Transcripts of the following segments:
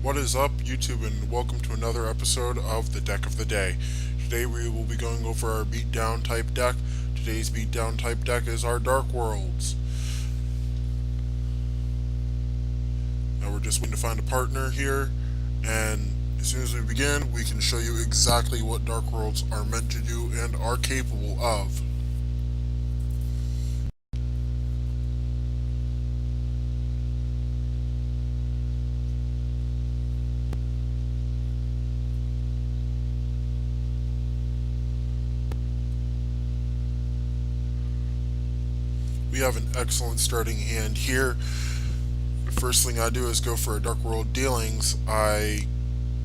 What is up, YouTube, and welcome to another episode of the Deck of the Day. Today we will be going over our beatdown type deck. Today's beatdown type deck is our Dark Worlds. Now we're just waiting to find a partner here, and as soon as we begin, we can show you exactly what Dark Worlds are meant to do and are capable of. We have an excellent starting hand here. The first thing I do is go for a Dark World Dealings. I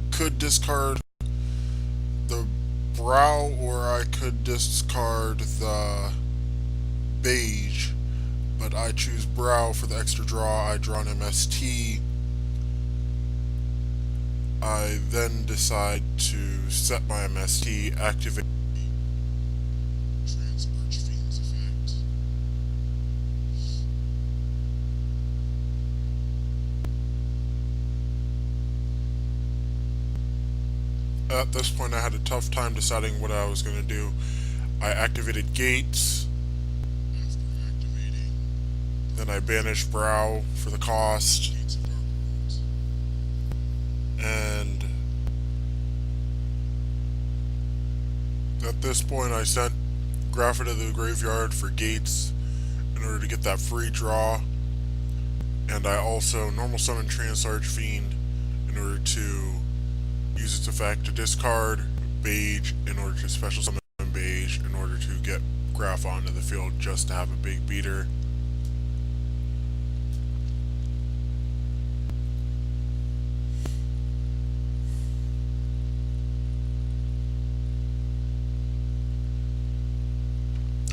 could discard the Brow, or I could discard the Beige, but I choose Brow for the extra draw. I draw an MST. I then decide to set my MST, activate Archfiend's effect. At this point, I had a tough time deciding what I was going to do. I activated Gates. After activating, then I banished Brow for the cost. And at this point, I sent Graphite to the graveyard for Gates in order to get that free draw. And I also normal summon Trance Archfiend in order to use its effect to discard Beige in order to special summon Beige in order to get Graph onto the field just to have a big beater.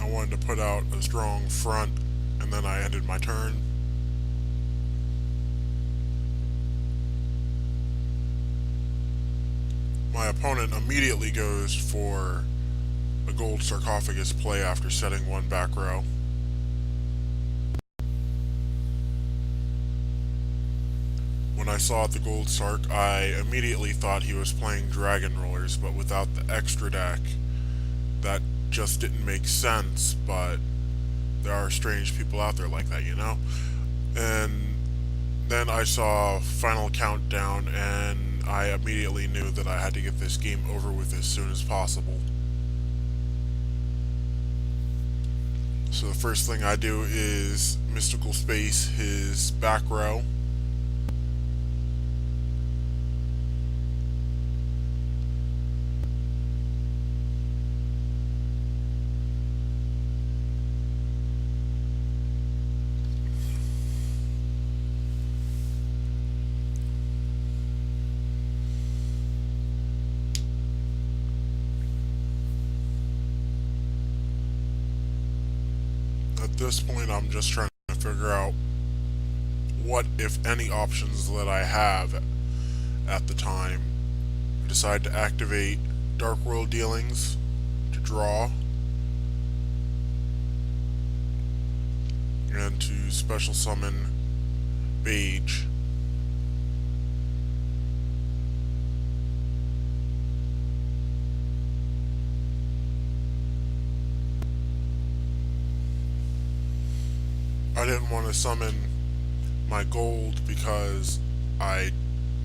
I wanted to put out a strong front, and then I ended my turn. My opponent immediately goes for a gold sarcophagus play after setting one back row. When I saw the gold sarc, I immediately thought he was playing Dragon Rollers, but without the extra deck. That just didn't make sense, but there are strange people out there like that, you know? And then I saw Final Countdown, and I immediately knew that I had to get this game over with as soon as possible. So the first thing I do is Mystical Space his back row. At this point, I'm just trying to figure out what, if any, options that I have at the time. I decide to activate Dark World Dealings to draw, and to special summon Beige. I didn't want to summon my gold because I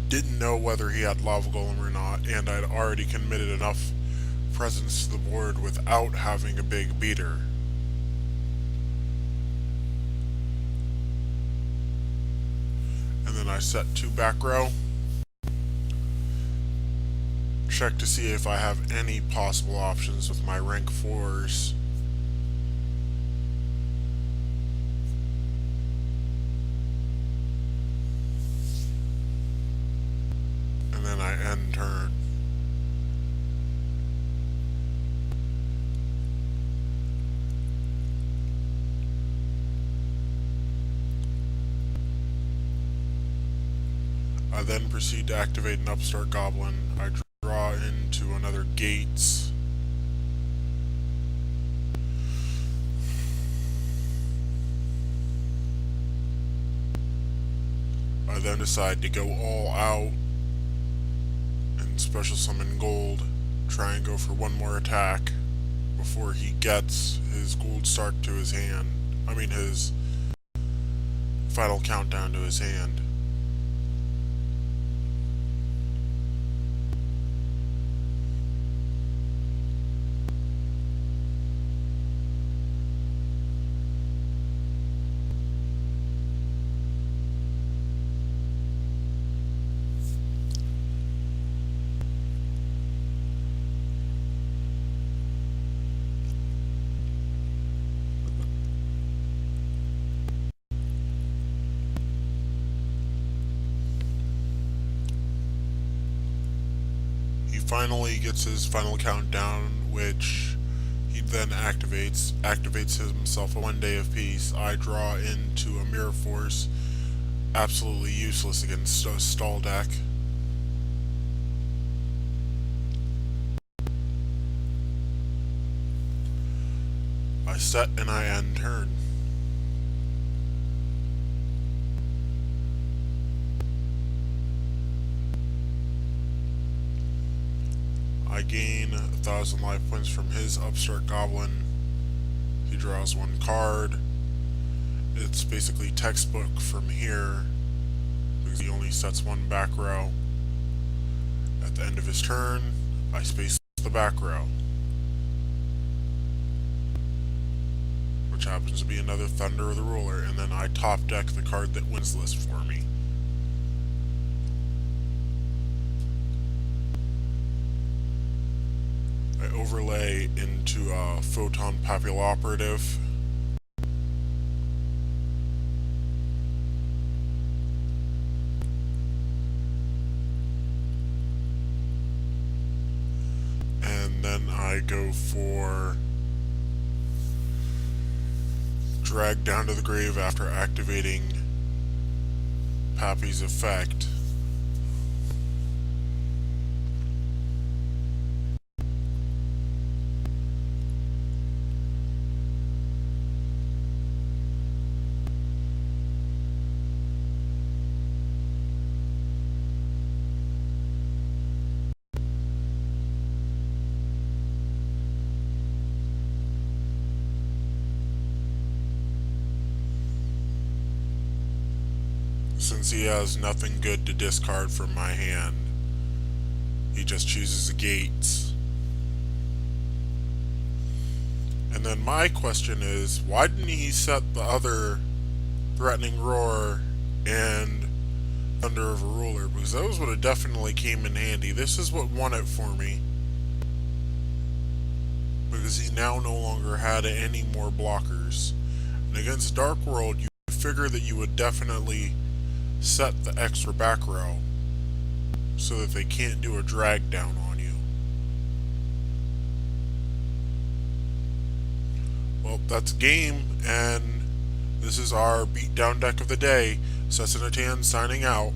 didn't know whether he had Lava Golem or not, and I'd already committed enough presence to the board without having a big beater. And then I set two back row. Check to see if I have any possible options with my rank 4s. And then I end turn. I then proceed to activate an Upstart Goblin. I draw into another Gates. I then decide to go all out and special summon gold, try and go for one more attack before he gets his gold Sark to his hand. I mean, his final countdown to his hand. He finally gets his final countdown, which he then activates himself a 1 day of peace. I draw into a mirror force, absolutely useless against a stall deck. I set and I end turn. I gain 1,000 life points from his upstart goblin. He draws one card. It's basically textbook from here, because he only sets one back row. At the end of his turn, I space the back row, which happens to be another Thunder of the Ruler, and then I top deck the card that wins the list for me. I overlay into a Photon Papilloperative. And then I go for Drag Down to the Grave after activating Pappy's effect. Since he has nothing good to discard from my hand, he just chooses the gates. And then my question is, why didn't he set the other Threatening Roar and Thunder of a Ruler? Because those would have definitely came in handy. This is what won it for me, because he now no longer had any more blockers. And against Dark World, you figure that you would definitely set the extra back row so that they can't do a drag down on you. Well, that's game, and this is our beatdown deck of the day. Sessinatan signing out.